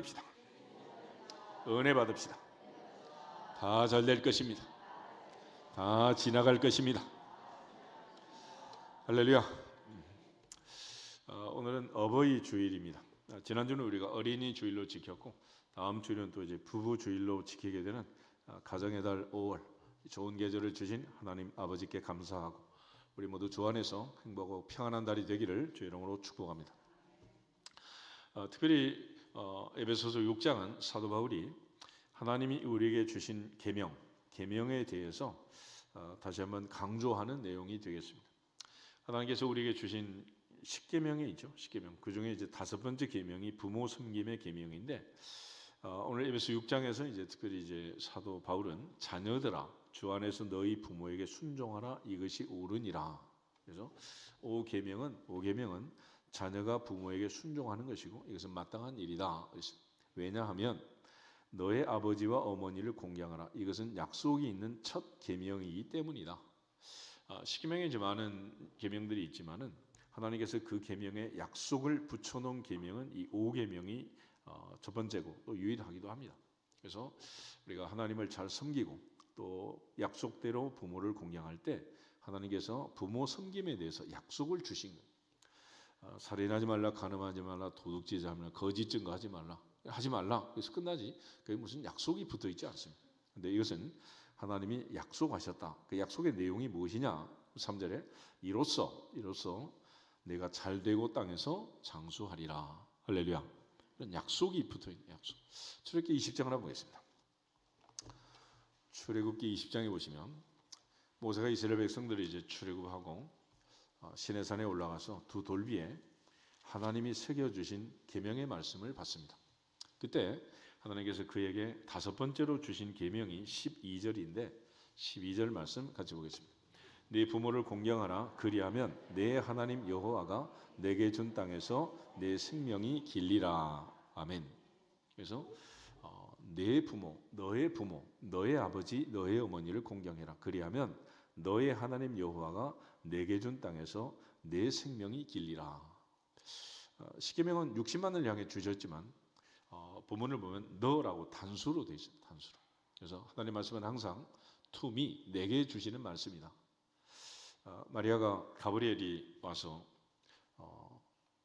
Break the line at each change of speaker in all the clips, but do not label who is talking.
받읍시다. 은혜 받읍시다. 다 잘 될 것입니다. 다 지나갈 것입니다. 할렐루야. 오늘은 어버이 주일입니다. 지난주는 우리가 어린이 주일로 지켰고 다음 주일은 또 이제 부부 주일로 지키게 되는 가정의 달 5월 좋은 계절을 주신 하나님 아버지께 감사하고 우리 모두 주 안에서 행복하고 평안한 달이 되기를 주의 이름으로 축복합니다. 특별히 에베소서 6장은 사도 바울이 하나님이 우리에게 주신 계명에 대해서 다시 한번 강조하는 내용이 되겠습니다. 하나님께서 우리에게 주신 10계명이 있죠. 10계명. 그 중에 이제 5번째 계명이 부모 섬김의 계명인데 오늘 에베소 6장에서 이제 특별히 이제 사도 바울은 자녀들아 주 안에서 너희 부모에게 순종하라 이것이 옳으니라. 그래서 5계명은 자녀가 부모에게 순종하는 것이고 이것은 마땅한 일이다. 왜냐하면 너의 아버지와 어머니를 공경하라. 이것은 약속이 있는 첫 계명이기 때문이다. 10계명에 이제 많은 계명들이 있지만은 하나님께서 그 계명에 약속을 붙여놓은 계명은 이 5계명이 첫 번째고 또 유일하기도 합니다. 그래서 우리가 하나님을 잘 섬기고 또 약속대로 부모를 공경할 때 하나님께서 부모 섬김에 대해서 약속을 주신 거예요. 살인하지 말라, 간음하지 말라, 도둑질하지 말라, 거짓 증거하지 말라, 하지 말라. 그래서 끝나지. 그게 무슨 약속이 붙어 있지 않습니다. 근데 이것은 하나님이 약속하셨다. 그 약속의 내용이 무엇이냐? 3절에 이로써 내가 잘되고 땅에서 장수하리라. 할렐루야. 이런 약속이 붙어있는 약속. 출애굽기 20장을 한번 보겠습니다. 출애굽기 20장에 보시면 모세가 이스라엘 백성들이 이제 출애굽하고 시내산에 올라가서 두 돌비에 하나님이 새겨주신 계명의 말씀을 받습니다. 그때 하나님께서 그에게 5번째로 주신 계명이 12절인데 12절 말씀 같이 보겠습니다. 네 부모를 공경하라. 그리하면 내 하나님 여호와가 내게 준 땅에서 내 생명이 길리라. 아멘. 그래서 내 부모, 너의 아버지, 너의 어머니를 공경해라. 그리하면 너의 하나님 여호와가 내게 준 땅에서 내 생명이 길리라. 십계명은 60만을 향해 주셨지만 본문을 보면 너라고 단수로 되어 있습니다. 단수로. 그래서 하나님 말씀은 항상 to me, 내게 주시는 말씀이다. 마리아가 가브리엘이 와서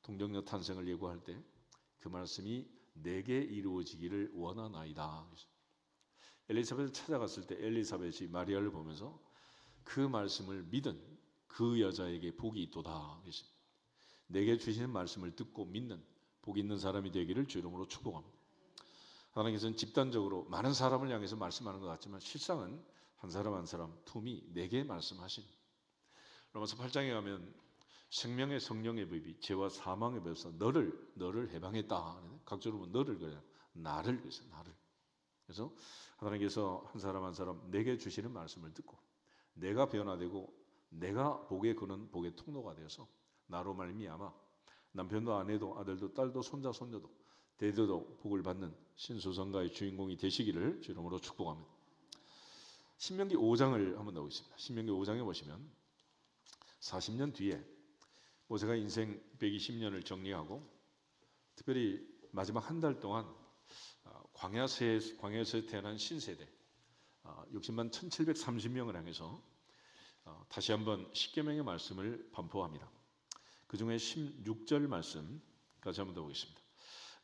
동정녀 탄생을 예고할 때 그 말씀이 내게 이루어지기를 원하나이다. 엘리사벳을 찾아갔을 때 엘리사벳이 마리아를 보면서 그 말씀을 믿은 그 여자에게 복이 있도다. 내게 주시는 말씀을 듣고 믿는 복 있는 사람이 되기를 주 이름으로 축복합니다. 하나님께서는 집단적으로 많은 사람을 향해서 말씀하는 것 같지만 실상은 한 사람 한 사람 투미 내게 말씀하신. 로마서 8장에 가면 생명의 성령의 법이 죄와 사망의 법에서 너를 해방했다. 각적으로 보면 너를 그래요. 나를 그래서 나를. 그래서 하나님께서 한 사람 한 사람 내게 주시는 말씀을 듣고 내가 변화되고 내가 복에 거는 복의 통로가 되어서 나로 말미암아 남편도 아내도 아들도 딸도 손자 손녀도 대대도 복을 받는 신수성가의 주인공이 되시기를 주 이름으로 축복합니다. 신명기 5장을 한번 나오겠습니다. 신명기 5장에 보시면 40년 뒤에 모세가 인생 120년을 정리하고 특별히 마지막 한 달 동안 광야에서 태어난 신세대 60만 1730명을 향해서 다시 한번 십계명의 말씀을 반포합니다. 그 중에 16절 말씀까지 한번 더 보겠습니다.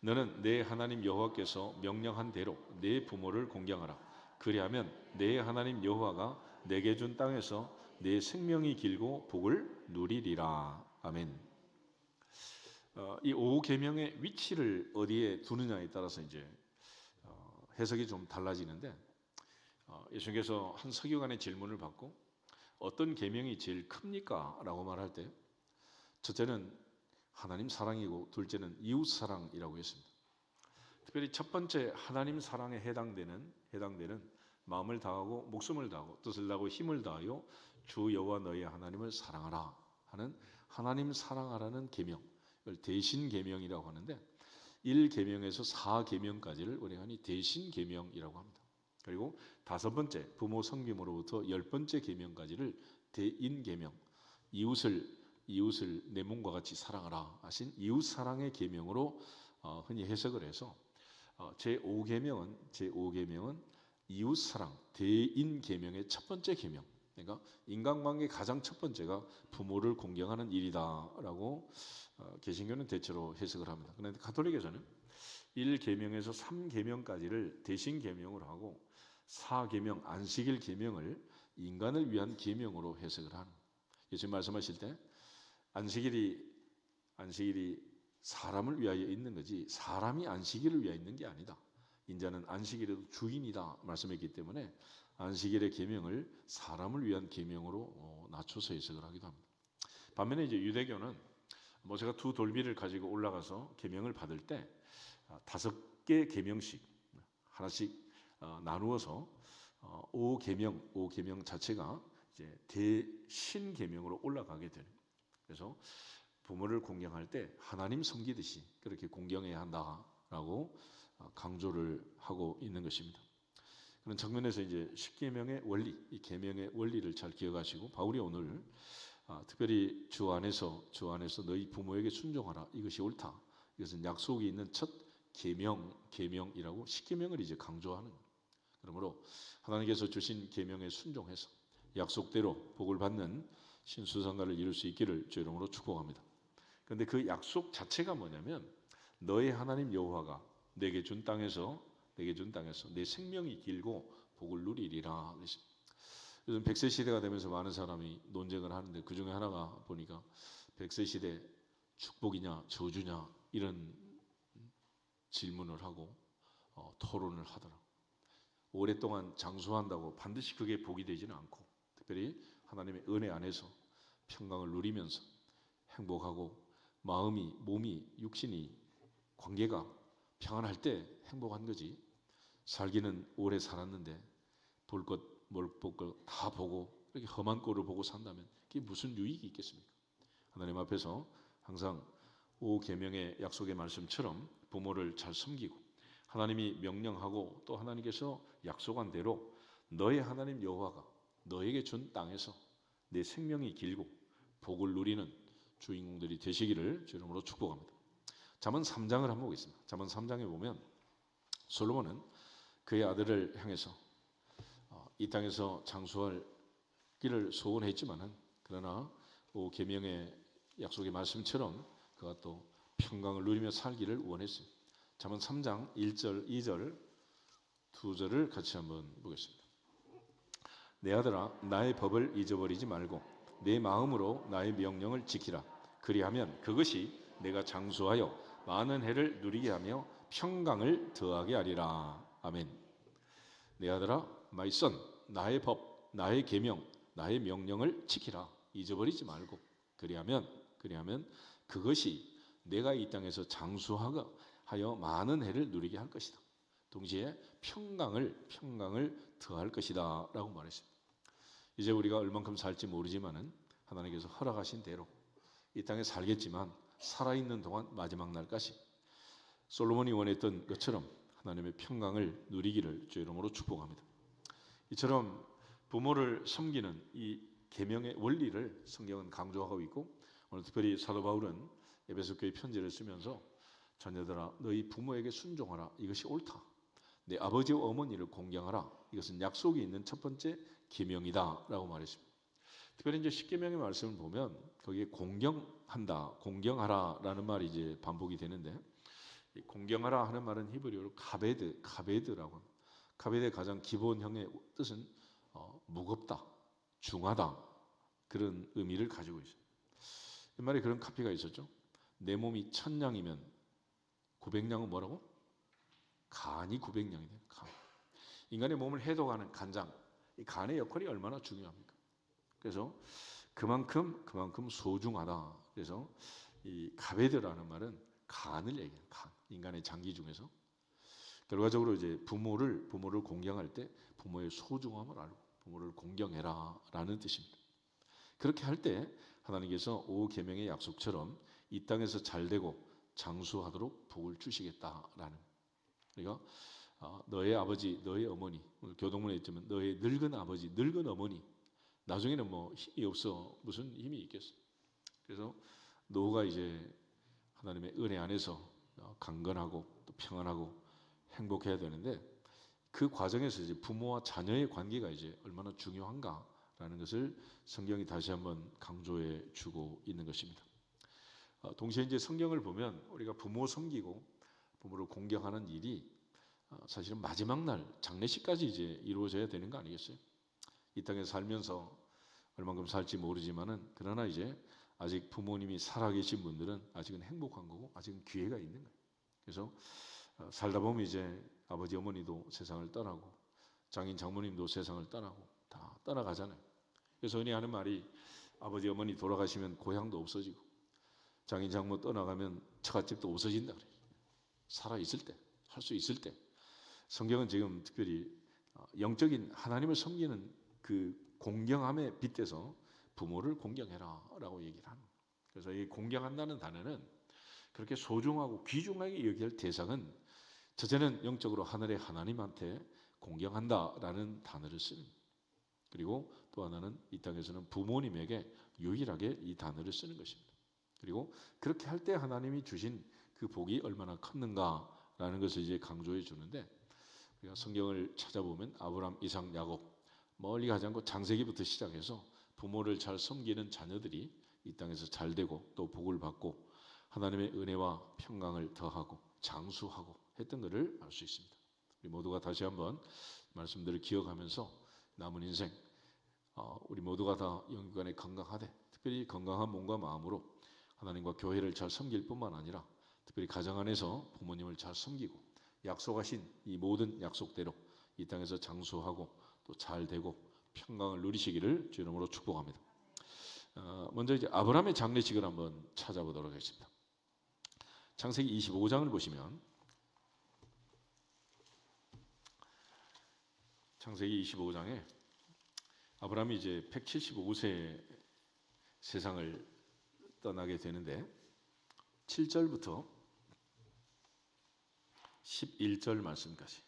너는 내 하나님 여호와께서 명령한 대로 내 부모를 공경하라. 그리하면 내 하나님 여호와가 내게 준 땅에서 내 생명이 길고 복을 누리리라. 아멘. 이 5계명의 위치를 어디에 두느냐에 따라서 이제 해석이 좀 달라지는데 예수님께서 한 서기관의 질문을 받고 어떤 계명이 제일 큽니까? 라고 말할 때 첫째는 하나님 사랑이고 둘째는 이웃 사랑이라고 했습니다. 특별히 첫 번째 하나님 사랑에 해당되는 마음을 다하고 목숨을 다하고 뜻을 다하고 힘을 다하여 주 여호와 너희 하나님을 사랑하라 하는 하나님 사랑하라는 계명, 이걸 대신 계명이라고 하는데 1계명에서 4계명까지를 우리가 대신 계명이라고 합니다. 그리고 5번째 부모 섬김으로부터 10번째 계명까지를 대인 계명, 이웃을 내 몸과 같이 사랑하라 하신 이웃 사랑의 계명으로 흔히 해석을 해서 제5계명은 이웃 사랑, 대인 계명의 첫 번째 계명. 그러니까 인간관계 가장 첫 번째가 부모를 공경하는 일이다라고 개신교는 대체로 해석을 합니다. 그런데 가톨릭에서는 1계명에서 3계명까지를 대신 계명으로 하고 4계명 안식일 계명을 인간을 위한 계명으로 해석을 하는. 예수님 말씀하실 때 안식일이 사람을 위하여 있는 거지 사람이 안식일을 위하여 있는 게 아니다. 인자는 안식일에도 주인이다 말씀했기 때문에 안식일의 계명을 사람을 위한 계명으로 낮춰서 해석을 하기도 합니다. 반면에 이제 유대교는 모세가 두 돌비를 가지고 올라가서 계명을 받을 때 5개 계명씩 하나씩 나누어서 5계명 자체가 이제 대신 계명으로 올라가게 되는. 그래서 부모를 공경할 때 하나님 섬기듯이 그렇게 공경해야 한다라고 강조를 하고 있는 것입니다. 그런 측면에서 이제 10계명의 원리, 이 계명의 원리를 잘 기억하시고 바울이 오늘 특별히 주 안에서 너희 부모에게 순종하라. 이것이 옳다. 이것은 약속이 있는 첫 계명이라고 10계명을 이제 강조하는 거예요. 그러므로 하나님께서 주신 계명에 순종해서 약속대로 복을 받는 신수상가를 이룰 수 있기를 주 이름으로 축복합니다. 그런데 그 약속 자체가 뭐냐면 너의 하나님 여호와가 내게 준 땅에서 내 생명이 길고 복을 누리리라. 요즘 100세 시대가 되면서 많은 사람이 논쟁을 하는데 그 중에 하나가 보니까 100세 시대 축복이냐 저주냐 이런 질문을 하고 토론을 하더라. 오랫동안 장수한다고 반드시 그게 복이 되지는 않고 특별히 하나님의 은혜 안에서 평강을 누리면서 행복하고 마음이, 몸이, 육신이 관계가 평안할 때 행복한 거지. 살기는 오래 살았는데 볼 것, 못 볼 것 다 보고 이렇게 험한 꼴을 보고 산다면 그게 무슨 유익이 있겠습니까? 하나님 앞에서 항상 5계명의 약속의 말씀처럼 부모를 잘 섬기고 하나님이 명령하고 또 하나님께서 약속한 대로 너의 하나님 여호와가 너에게 준 땅에서 내 생명이 길고 복을 누리는 주인공들이 되시기를 주 이름으로 축복합니다. 잠언 3장을 한번 보겠습니다. 잠언 3장에 보면 솔로몬은 그의 아들을 향해서 이 땅에서 장수할 길을 소원했지만은 그러나 계명의 약속의 말씀처럼 그가 또 평강을 누리며 살기를 원했어요. 잠언 3장 1절, 2절, 2절을 같이 한번 보겠습니다. 내 아들아 나의 법을 잊어버리지 말고 내 마음으로 나의 명령을 지키라. 그리하면 그것이 내가 장수하여 많은 해를 누리게 하며 평강을 더하게 하리라. 아멘. 내 아들아, my son, 나의 법, 나의 계명, 나의 명령을 지키라. 잊어버리지 말고 그리하면 그것이 내가 이 땅에서 장수하여 많은 해를 누리게 할 것이다. 동시에 평강을 더할 것이다 라고 말했습니다. 이제 우리가 얼만큼 살지 모르지만은 하나님께서 허락하신 대로 이 땅에 살겠지만 살아있는 동안 마지막 날까지 솔로몬이 원했던 것처럼 하나님의 평강을 누리기를 주 이름으로 축복합니다. 이처럼 부모를 섬기는 이 계명의 원리를 성경은 강조하고 있고 오늘 특별히 사도 바울은 에베소 교회 편지를 쓰면서 자녀들아 너희 부모에게 순종하라. 이것이 옳다. 내 아버지와 어머니를 공경하라. 이것은 약속이 있는 첫 번째 계명이다라고 말했습니다. 특별히 이제 10계명의 말씀을 보면 거기에 공경하라라는 말이 이제 반복이 되는데 공경하라 하는 말은 히브리어로 카베드라고 합니다. 카베드의 가장 기본형의 뜻은 무겁다, 중하다 그런 의미를 가지고 있어요. 이 말에 그런 카피가 있었죠. 내 몸이 1000냥이면 900냥은 뭐라고? 간이 900냥이 돼요. 간. 인간의 몸을 해독하는 간장, 이 간의 역할이 얼마나 중요합니까? 그래서 그만큼 소중하다. 그래서 이 가베드라는 말은 간을 얘기해요. 간. 인간의 장기 중에서 결과적으로 이제 부모를 공경할 때 부모의 소중함을 알고 부모를 공경해라라는 뜻입니다. 그렇게 할 때 하나님께서 5계명의 약속처럼 이 땅에서 잘되고 장수하도록 복을 주시겠다라는. 그러니까 너의 아버지, 너의 어머니, 오늘 교동문에 있지만 너의 늙은 아버지, 늙은 어머니 나중에는 뭐 힘이 없어 무슨 힘이 있겠어. 그래서 노후가 이제 하나님의 은혜 안에서 강건하고 또 평안하고 행복해야 되는데 그 과정에서 이제 부모와 자녀의 관계가 이제 얼마나 중요한가라는 것을 성경이 다시 한번 강조해 주고 있는 것입니다. 동시에 이제 성경을 보면 우리가 부모 섬기고 부모를 공경하는 일이 사실은 마지막 날 장례식까지 이제 이루어져야 되는 거 아니겠어요? 이 땅에 살면서 얼만큼 살지 모르지만은 그러나 이제 아직 부모님이 살아계신 분들은 아직은 행복한 거고 아직은 기회가 있는 거예요. 그래서 살다 보면 이제 아버지 어머니도 세상을 떠나고 장인 장모님도 세상을 떠나고 다 떠나가잖아요. 그래서 흔히 하는 말이 아버지 어머니 돌아가시면 고향도 없어지고 장인 장모 떠나가면 처갓집도 없어진다 그래요. 살아 있을 때, 할 수 있을 때. 성경은 지금 특별히 영적인 하나님을 섬기는 그 공경함에 빗대서 부모를 공경해라라고 얘기를 합니다. 그래서 이 공경한다는 단어는 그렇게 소중하고 귀중하게 여길 대상은 첫째는 영적으로 하늘의 하나님한테 공경한다라는 단어를 쓰는 거예요. 그리고 또 하나는 이 땅에서는 부모님에게 유일하게 이 단어를 쓰는 것입니다. 그리고 그렇게 할 때 하나님이 주신 그 복이 얼마나 컸는가라는 것을 이제 강조해 주는데 우리가 성경을 찾아보면 아브라함, 이삭, 야곱 멀리 가지 않고 창세기부터 시작해서 부모를 잘 섬기는 자녀들이 이 땅에서 잘 되고 또 복을 받고 하나님의 은혜와 평강을 더하고 장수하고 했던 것을 알 수 있습니다. 우리 모두가 다시 한번 말씀들을 기억하면서 남은 인생 우리 모두가 다 영육간에 건강하되 특별히 건강한 몸과 마음으로 하나님과 교회를 잘 섬길 뿐만 아니라 특별히 가정 안에서 부모님을 잘 섬기고 약속하신 이 모든 약속대로 이 땅에서 장수하고 또 잘 되고 평강을 누리시기를 주 이름으로 축복합니다. 먼저 이제 아브라함의 장례식을 한번 찾아보도록 하겠습니다. 창세기 25장을 보시면 창세기 25장에 아브라함이 이제 175세 세상을 떠나게 되는데 7절부터 11절 말씀까지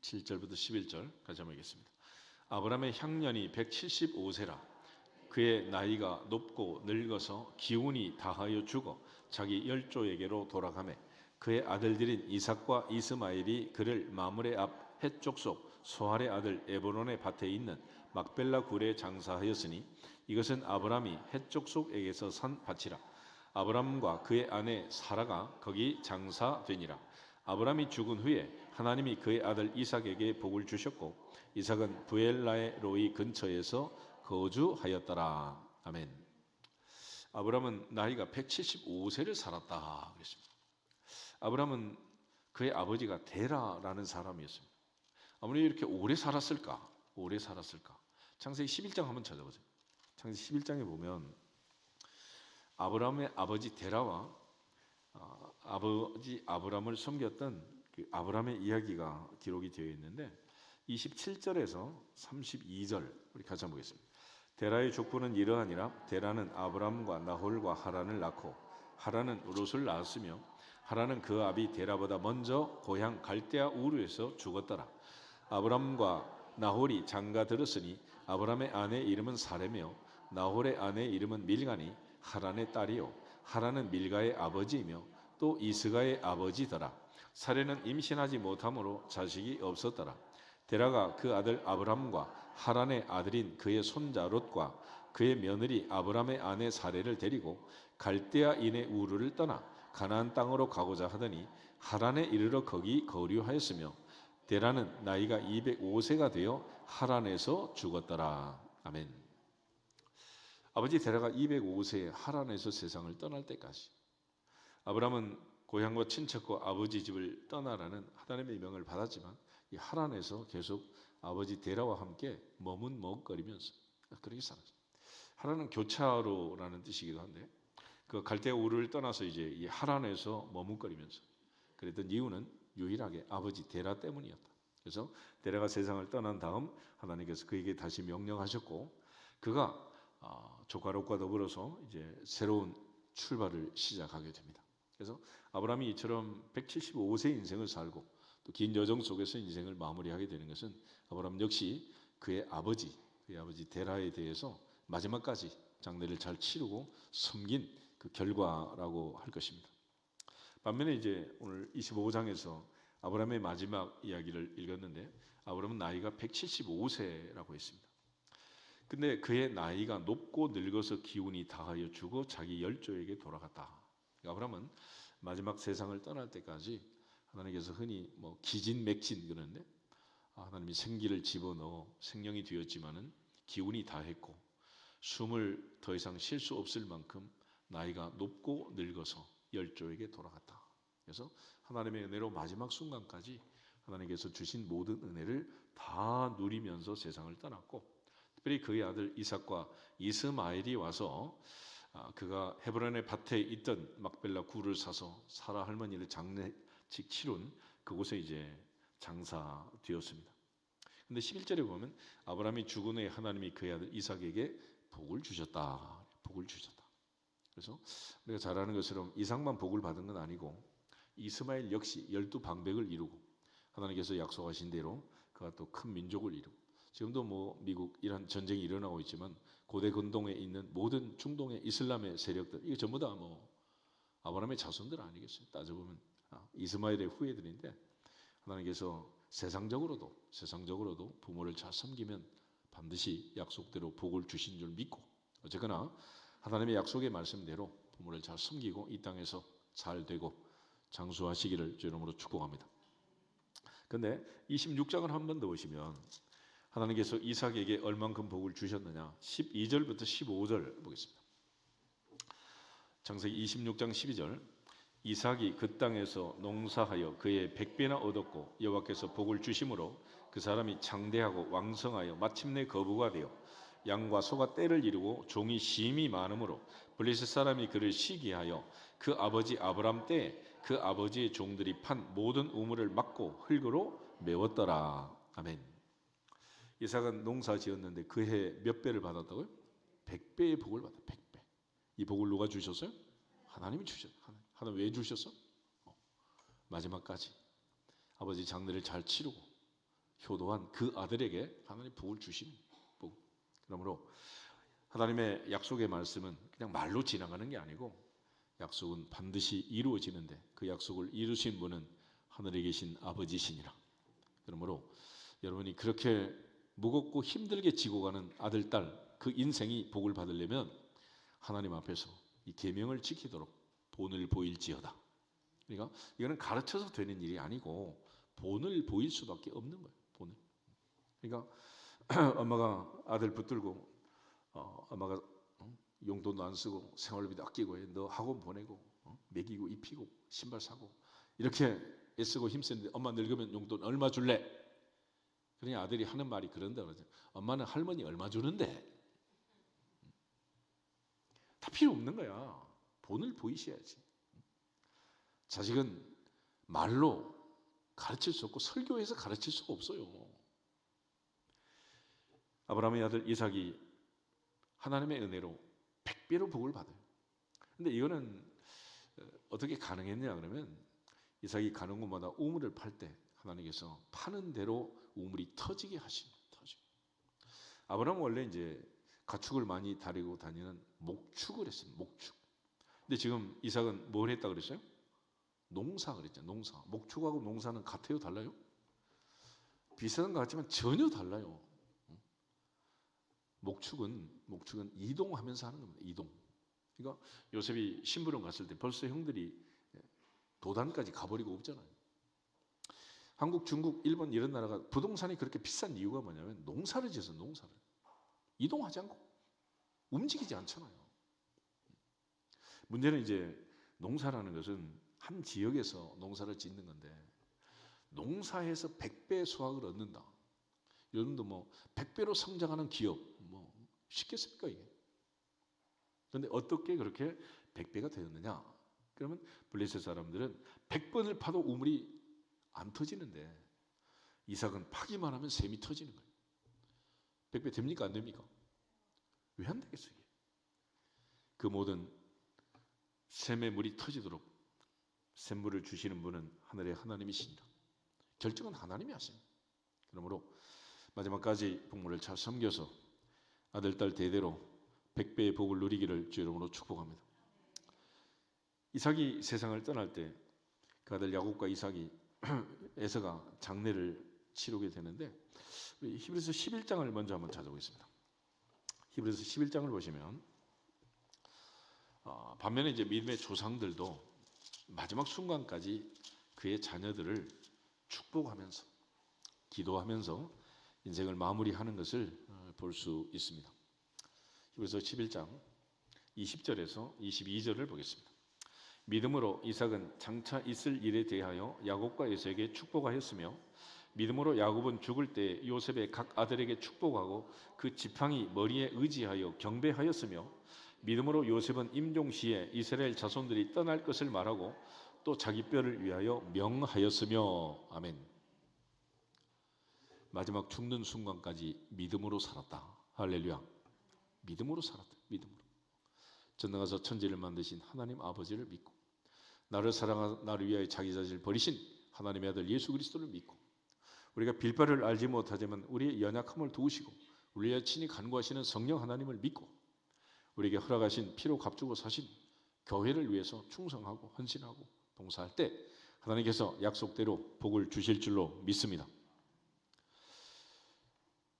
7절부터 11절 같이 한번 읽겠습니다. 아브라함의 향년이 175세라 그의 나이가 높고 늙어서 기운이 다하여 죽어 자기 열조에게로 돌아가매 그의 아들들인 이삭과 이스마엘이 그를 마므레 앞 헷 속 소할의 아들 에브론의 밭에 있는 막벨라 굴에 장사하였으니 이것은 아브라함이 헷 족속에게서 산 밭이라. 아브라함과 그의 아내 사라가 거기 장사되니라. 아브라함이 죽은 후에 하나님이 그의 아들 이삭에게 복을 주셨고 이삭은 부엘라의 로이 근처에서 거주하였더라. 아멘. 아브라함은 나이가 175세를 살았다 그랬습니다. 아브라함은 그의 아버지가 데라라는 사람이었습니다. 아무리 이렇게 오래 살았을까? 오래 살았을까? 창세기 11장 한번 찾아보세요. 창세기 11장에 보면 아브라함의 아버지 데라와 아버지 아브라함을 섬겼던 그 아브라함의 이야기가 기록이 되어 있는데 27절에서 32절 우리 같이 한번 보겠습니다. 데라의 족보는 이러하니라. 데라는 아브라함과 나홀과 하란을 낳고 하란은 롯을 낳았으며 하란은 그 아비 데라보다 먼저 고향 갈대아 우르에서 죽었더라. 아브람과 나홀이 장가 들었으니 아브람의 아내 이름은 사레며 나홀의 아내 이름은 밀가니 하란의 딸이요 하란은 밀가의 아버지이며 또 이스가의 아버지더라. 사레는 임신하지 못함으로 자식이 없었더라. 데라가 그 아들 아브람과 하란의 아들인 그의 손자 롯과 그의 며느리 아브람의 아내 사레를 데리고 갈대아인의 우르를 떠나 가나안 땅으로 가고자 하더니 하란에 이르러 거기 거류하였으며 데라는 나이가 205세가 되어 하란에서 죽었더라. 아멘. 아버지 데라가 205세에 하란에서 세상을 떠날 때까지 아브라함은 고향과 친척과 아버지 집을 떠나라는 하나님의 명을 받았지만 이 하란에서 계속 아버지 데라와 함께 머뭇거리면서 그렇게 살았어요. 하란은 교차로라는 뜻이기도 한데 그 갈대아 우르를 떠나서 이제 이 하란에서 머뭇거리면서 그랬던 이유는 유일하게 아버지 데라 때문이었다. 그래서 데라가 세상을 떠난 다음 하나님께서 그에게 다시 명령하셨고 그가 조카 롯과 더불어서 이제 새로운 출발을 시작하게 됩니다. 그래서 아브라함이 이처럼 175세 인생을 살고 또 긴 여정 속에서 인생을 마무리하게 되는 것은 아브라함 역시 그의 아버지 데라에 대해서 마지막까지 장례를 잘 치르고 섬긴 그 결과라고 할 것입니다. 반면에 이제 오늘 25장에서 아브라함의 마지막 이야기를 읽었는데 아브라함은 나이가 175세라고 했습니다. 근데 그의 나이가 높고 늙어서 기운이 다하여 죽어 자기 열조에게 돌아갔다. 아브라함은 마지막 세상을 떠날 때까지 하나님께서 흔히 뭐 기진맥진 그러는데 하나님이 생기를 집어넣어 생명이 되었지만은 기운이 다했고 숨을 더 이상 쉴 수 없을 만큼 나이가 높고 늙어서 열조에게 돌아갔다. 그래서 하나님의 은혜로 마지막 순간까지 하나님께서 주신 모든 은혜를 다 누리면서 세상을 떠났고 특별히 그의 아들 이삭과 이스마엘이 와서 그가 헤브론의 밭에 있던 막벨라 굴을 사서 사라 할머니를 장례식 치룬 그곳에 이제 장사되었습니다. 근데 11절에 보면 아브라함이 죽은 후에 하나님이 그의 아들 이삭에게 복을 주셨다. 복을 주셨다. 그래서 우리가 잘 아는 것처럼 이삭만 복을 받은 건 아니고 이스마엘 역시 12방백을 이루고 하나님께서 약속하신 대로 그가 또 큰 민족을 이루고 지금도 뭐 미국 이란 전쟁이 일어나고 있지만 고대 근동에 있는 모든 중동의 이슬람의 세력들 이게 전부 다 뭐 아브라함의 자손들 아니겠어요? 따져보면 이스마엘의 후예들인데 하나님께서 세상적으로도 부모를 잘 섬기면 반드시 약속대로 복을 주신 줄 믿고 어쨌거나 하나님의 약속의 말씀대로 부모를 잘 섬기고 이 땅에서 잘 되고 장수하시기를 주 이름으로 축복합니다. 근데 26장을 한 번 더 보시면 하나님께서 이삭에게 얼만큼 복을 주셨느냐 12절부터 15절 보겠습니다. 창세기 26장 12절 이삭이 그 땅에서 농사하여 그의 100배나 얻었고 여호와께서 복을 주심으로 그 사람이 장대하고 왕성하여 마침내 거부가 되어 양과 소가 떼를 이루고 종이 심이 많으므로 블레셋 사람이 그를 시기하여 그 아버지 아브람 때에 그 아버지의 종들이 판 모든 우물을 막고 흙으로 메웠더라. 아멘. 이삭은 농사 지었는데 그 해 몇 배를 받았다고요? 100배의 복을 받았다. 100배. 이 복을 누가 주셨어요? 하나님이 주셨어요. 하나님 왜 주셨어? 마지막까지 아버지 장례를 잘 치르고 효도한 그 아들에게 하나님 복을 주신 복. 그러므로 하나님의 약속의 말씀은 그냥 말로 지나가는 게 아니고 약속은 반드시 이루어지는데 그 약속을 이루신 분은 하늘에 계신 아버지시니라. 그러므로 여러분이 그렇게 무겁고 힘들게 지고 가는 아들, 딸 그 인생이 복을 받으려면 하나님 앞에서 이 계명을 지키도록 본을 보일지어다. 그러니까 이거는 가르쳐서 되는 일이 아니고 본을 보일 수밖에 없는 거예요. 본을. 그러니까 엄마가 아들 붙들고 엄마가 용돈도 안 쓰고 생활비도 아끼고 너 학원 보내고 먹이고 입히고 신발 사고 이렇게 애쓰고 힘쓰는데 엄마 늙으면 용돈 얼마 줄래? 그러니 아들이 하는 말이 그런다 그러죠. 엄마는 할머니 얼마 주는데? 다 필요 없는 거야. 본을 보이셔야지. 자식은 말로 가르칠 수 없고 설교해서 가르칠 수가 없어요. 아브라함의 아들 이삭이 하나님의 은혜로 100배로 복을 받아요. 근데 이거는 어떻게 가능했냐 그러면 이삭이 가는 곳마다 우물을 팔 때 하나님께서 파는 대로 우물이 터지게 하신 터지고. 아브라함은 원래 이제 가축을 많이 다리고 다니는 목축을 했어요. 목축. 근데 지금 이삭은 뭘 했다 그랬어요? 농사 그랬죠. 농사. 목축하고 농사는 같아요, 달라요? 비슷한 것 같지만 전혀 달라요. 목축은 이동하면서 하는 겁니다. 이동. 그러니까 요셉이 심부름 갔을 때 벌써 형들이 도단까지 가버리고 없잖아요. 한국, 중국, 일본 이런 나라가 부동산이 그렇게 비싼 이유가 뭐냐면 농사를 지어서 농사를 이동하지 않고 움직이지 않잖아요. 문제는 이제 농사라는 것은 한 지역에서 농사를 짓는 건데 농사에서 100배 수확을 얻는다. 여러분도 뭐 100배로 성장하는 기업 뭐 쉽겠습니까 이게? 그런데 어떻게 그렇게 100배가 되었느냐? 그러면 블레셋 사람들은 100번을 파도 우물이 안 터지는데 이삭은 파기만 하면 샘이 터지는 거예요. 100배 됩니까 안 됩니까? 왜 안 되겠어요? 그 모든 샘의 물이 터지도록 샘물을 주시는 분은 하늘의 하나님이십니다. 결정은 하나님이 하십니다. 그러므로 마지막까지 부모를 잘 섬겨서 아들, 딸 대대로 100배의 복을 누리기를 주 이름으로 축복합니다. 이삭이 세상을 떠날 때 그 아들 야곱과 이삭이 에서가 장례를 치르게 되는데, 우리 히브리서 11장을 먼저 한번 찾아보겠습니다. 히브리서 11장을 보시면 반면에 이제 믿음의 조상들도 마지막 순간까지 그의 자녀들을 축복하면서 기도하면서 인생을 마무리하는 것을 볼 수 있습니다. 히브리서 11장 20절에서 22절을 보겠습니다. 믿음으로 이삭은 장차 있을 일에 대하여 야곱과 에서에게 축복하였으며, 믿음으로 야곱은 죽을 때 요셉의 각 아들에게 축복하고 그 지팡이 머리에 의지하여 경배하였으며, 믿음으로 요셉은 임종시에 이스라엘 자손들이 떠날 것을 말하고 또 자기 뼈를 위하여 명하였으며. 아멘. 마지막 죽는 순간까지 믿음으로 살았다. 할렐루야. 믿음으로 살았다. 믿음으로. 전능하사 천지를 만드신 하나님 아버지를 믿고, 나를 사랑하 나를 위하여 자기 자신을 버리신 하나님의 아들 예수 그리스도를 믿고, 우리가 빌바를 알지 못하지만 우리의 연약함을 도우시고 우리의 친히 간구하시는 성령 하나님을 믿고, 우리에게 허락하신 피로 값주고 사신 교회를 위해서 충성하고 헌신하고 봉사할 때 하나님께서 약속대로 복을 주실 줄로 믿습니다.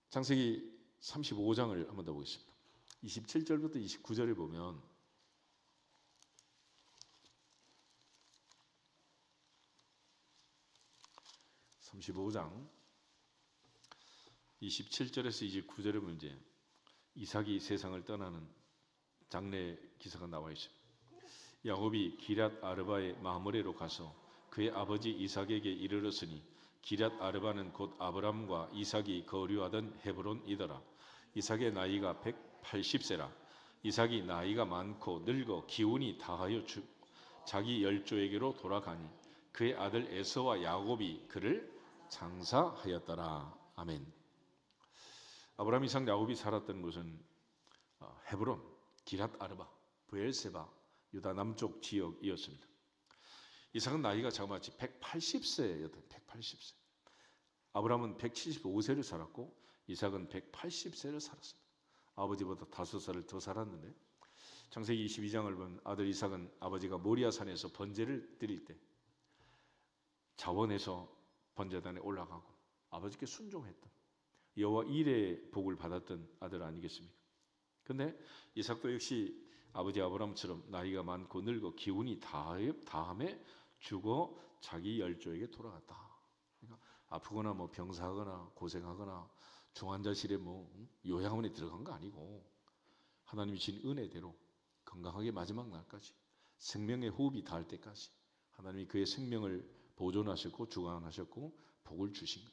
창세기 35장을 한번 더 보겠습니다. 27절부터 29절을 보면 (35장) 27절에서 29절에 보면 이제 이삭이 세상을 떠나는 장례 기사가 나와 있습니다. 야곱이 기럇 아르바의 마므레로 가서 그의 아버지 이삭에게 이르렀으니, 기럇 아르바는 곧 아브람과 이삭이 거류하던 헤브론이더라. 이삭의 나이가 180세라. 이삭이 나이가 많고 늙어 기운이 다하여 자기 열조에게로 돌아가니 그의 아들 에서와 야곱이 그를 장사하였더라. 아멘. 아브람, 이삭, 야곱이 살았던 곳은 헤브론, 기럇 아르바, 브엘세바, 유다 남쪽 지역이었습니다. 이삭은 나이가 자그마치 180세였던 180세. 아브람은 175세를 살았고 이삭은 180세를 살았습니다. 아버지보다 5살을 더 살았는데, 창세기 22장을 보면 아들 이삭은 아버지가 모리아산에서 번제를 드릴 때 자원해서 번제단에 올라가고 아버지께 순종했던 여호와 일의 복을 받았던 아들 아니겠습니까? 그런데 이삭도 역시 아버지 아브람처럼 나이가 많고 늙어 기운이 다함에 죽어 자기 열조에게 돌아갔다. 그러니까 아프거나 뭐 병사하거나 고생하거나 중환자실에 뭐 요양원에 들어간 거 아니고 하나님이 진 은혜대로 건강하게 마지막 날까지 생명의 호흡이 닿을 때까지 하나님이 그의 생명을 보존하셨고 주관하셨고 복을 주신 것.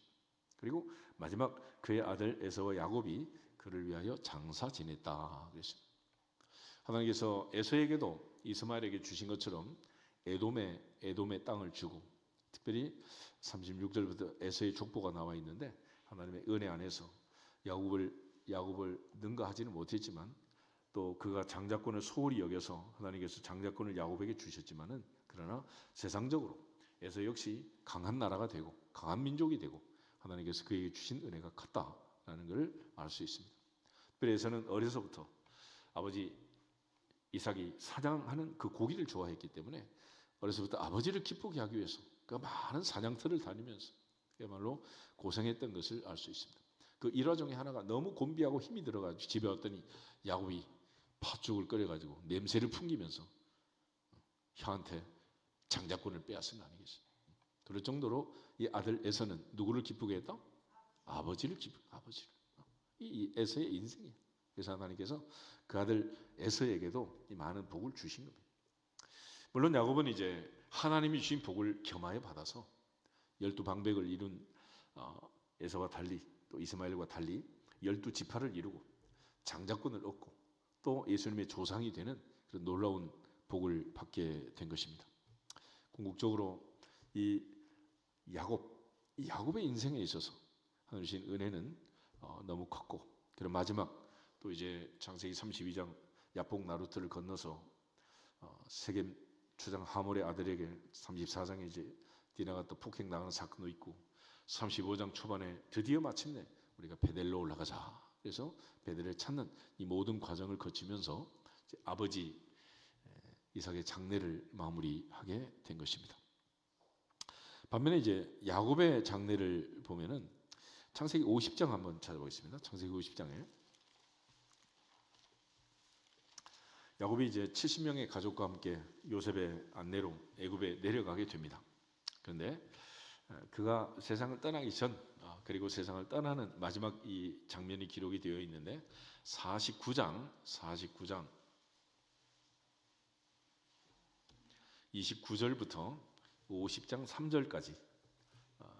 그리고 마지막 그의 아들 에서와 야곱이 그를 위하여 장사 지냈다 그랬습니다. 하나님께서 에서에게도 이스마엘에게 주신 것처럼 에돔의 땅을 주고, 특별히 36절부터 에서의 족보가 나와 있는데 하나님의 은혜 안에서 야곱을 능가하지는 못했지만 또 그가 장자권을 소홀히 여겨서 하나님께서 장자권을 야곱에게 주셨지만은, 그러나 세상적으로 에서 역시 강한 나라가 되고 강한 민족이 되고 하나님께서 그에게 주신 은혜가 컸다라는 것을 알 수 있습니다. 특별히 에서는 어려서부터 아버지 이삭이 사냥하는 그 고기를 좋아했기 때문에 어려서부터 아버지를 기쁘게 하기 위해서 그 많은 사냥터를 다니면서 그야말로 고생했던 것을 알 수 있습니다. 그 일화 중에 하나가 너무 곤비하고 힘이 들어가지고 집에 왔더니 야곱이 팥죽을 끓여가지고 냄새를 풍기면서 형한테 장자권을 빼앗은 거 아니겠어요? 그럴 정도로 이 아들 에서는 누구를 기쁘게 했다? 아버지를. 이 에서의 인생이에요. 그래서 하나님께서 그 아들 에서에게도 이 많은 복을 주신 겁니다. 물론 야곱은 이제 하나님이 주신 복을 겸하여 받아서 12방백을 이룬 에서와 달리, 또 이스마엘과 달리 12지파를 이루고 장자권을 얻고 또 예수님의 조상이 되는 그런 놀라운 복을 받게 된 것입니다. 궁극적으로 이 야곱의 인생에 있어서 하나님 주신 은혜는 너무 컸고, 그런 마지막 또 이제 창세기 32장 야복 나루트를 건너서 세겜 주장 하몰의 아들에게 34장에 이제 디나가 또 폭행 당하는 사건도 있고, 35장 초반에 드디어 마침내 우리가 베델로 올라가자. 그래서 베델을 찾는 이 모든 과정을 거치면서 아버지 이삭의 장례를 마무리하게 된 것입니다. 반면에 이제 야곱의 장례를 보면은 창세기 50장 한번 찾아보겠습니다. 창세기 50장에 야곱이 이제 70명의 가족과 함께 요셉의 안내로 애굽에 내려가게 됩니다. 그런데 그가 세상을 떠나기 전 그리고 세상을 떠나는 마지막 이 장면이 기록이 되어 있는데 49장 29절부터 50장 3절까지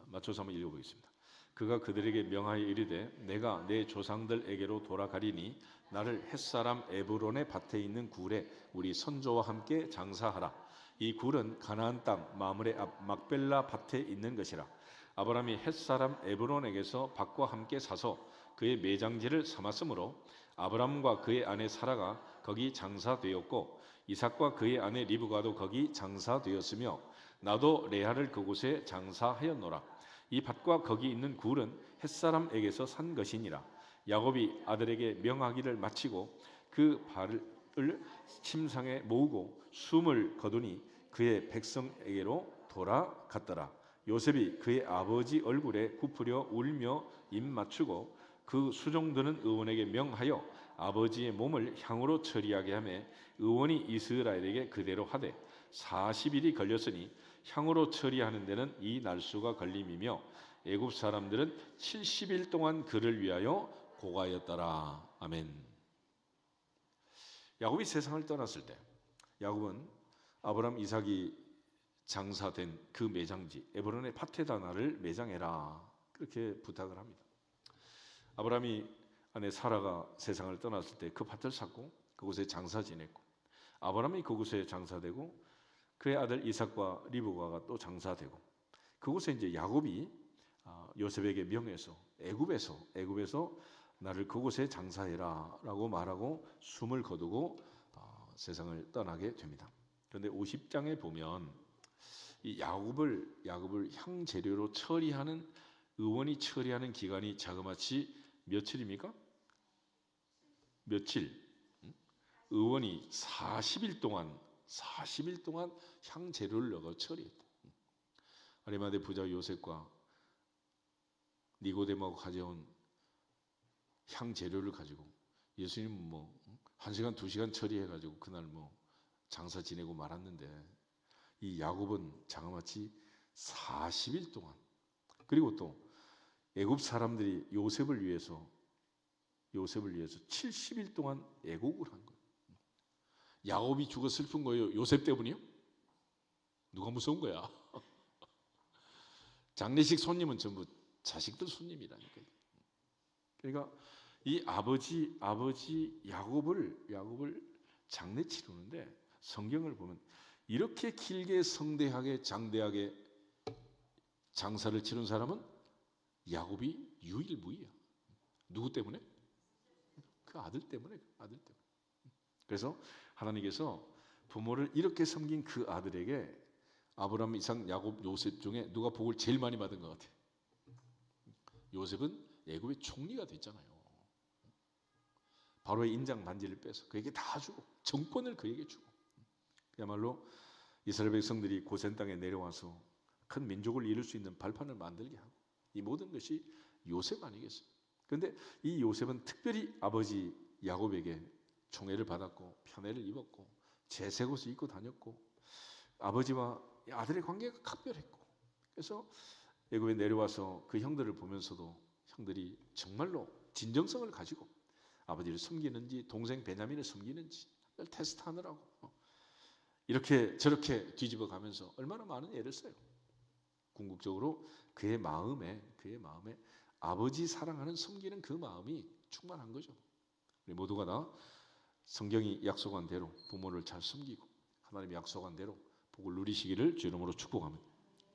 맞춰서 한번 읽어보겠습니다. 그가 그들에게 명하여 이르되 내가 내 조상들에게로 돌아가리니 나를 햇사람 에브론의 밭에 있는 굴에 우리 선조와 함께 장사하라. 이 굴은 가나안 땅 마므레 앞 막벨라 밭에 있는 것이라. 아브라함이 햇사람 에브론에게서 밭과 함께 사서 그의 매장지를 삼았으므로 아브라함과 그의 아내 사라가 거기 장사되었고 이삭과 그의 아내 리브가도 거기 장사되었으며 나도 레아를 그곳에 장사하였노라. 이 밭과 거기 있는 굴은 햇사람에게서 산 것이니라. 야곱이 아들에게 명하기를 마치고 그 발을 침상에 모으고 숨을 거두니 그의 백성에게로 돌아갔더라. 요셉이 그의 아버지 얼굴에 굽으려 울며 입 맞추고 그 수종드는 의원에게 명하여 아버지의 몸을 향으로 처리하게 하며 의원이 이스라엘에게 그대로 하되 40일이 걸렸으니 향으로 처리하는 데는 이 날수가 걸림이며 애굽 사람들은 70일 동안 그를 위하여 고가였더라. 아멘. 야곱이 세상을 떠났을 때 야곱은 아브라함 이삭이 장사된 그 매장지 에브론의 밭에다 나를 매장해라 그렇게 부탁을 합니다. 아브라함이 아내 사라가 세상을 떠났을 때 그 밭을 샀고 그곳에 장사 지냈고 아브라함이 그곳에 장사되고 그의 아들 이삭과 리브가가 또 장사되고 그곳에 이제 야곱이 요셉에게 명해서 애굽에서 나를 그곳에 장사해라라고 말하고 숨을 거두고 세상을 떠나게 됩니다. 그런데 50장에 보면 이 야곱을 향재료로 처리하는 의원이 처리하는 기간이 자그마치 며칠입니까? 며칠? 의원이 40일 동안 향재료를 넣어 처리했다. 아리마대 부자 요셉과 니고데모가 가져온 향재료를 가지고 예수님은 1시간 2시간 처리해가지고 그날 장사 지내고 말았는데 이 야곱은 자그마치 40일 동안 그리고 또 애굽 사람들이 요셉을 위해서 70일 동안 애곡을 한 거예요. 야곱이 죽어 슬픈 거예요? 요셉 때문이요? 누가 무서운 거야? 장례식 손님은 전부 자식들 손님이라니까요. 그러니까 이 아버지 야곱을 장례 치르는데 성경을 보면 이렇게 길게 성대하게 장대하게 장사를 치른 사람은 야곱이 유일무이야. 누구 때문에? 그 아들 때문에. 그래서 하나님께서 부모를 이렇게 섬긴 그 아들에게 아브라함, 이삭, 야곱, 요셉 중에 누가 복을 제일 많이 받은 것 같아? 요셉은 애굽의 총리가 됐잖아요. 바로의 인장 반지를 빼서 그에게 다 주고 정권을 그에게 주고 그야말로 이스라엘 백성들이 고센 땅에 내려와서 큰 민족을 이룰 수 있는 발판을 만들게 하고 이 모든 것이 요셉 아니겠어요? 그런데 이 요셉은 특별히 아버지 야곱에게 총애를 받았고 편애를 입었고 제색옷을 입고 다녔고 아버지와 아들의 관계가 각별했고 그래서 애굽에 내려와서 그 형들을 보면서도 형들이 정말로 진정성을 가지고 아버지를 섬기는지 동생 베냐민을 섬기는지 테스트하느라고 이렇게 저렇게 뒤집어 가면서 얼마나 많은 애를 써요. 궁극적으로 그의 마음에 아버지 사랑하는 섬기는 그 마음이 충만한 거죠. 우리 모두가 다 성경이 약속한 대로 부모를 잘 섬기고 하나님이 약속한 대로 복을 누리시기를 주 이름으로 축복합니다.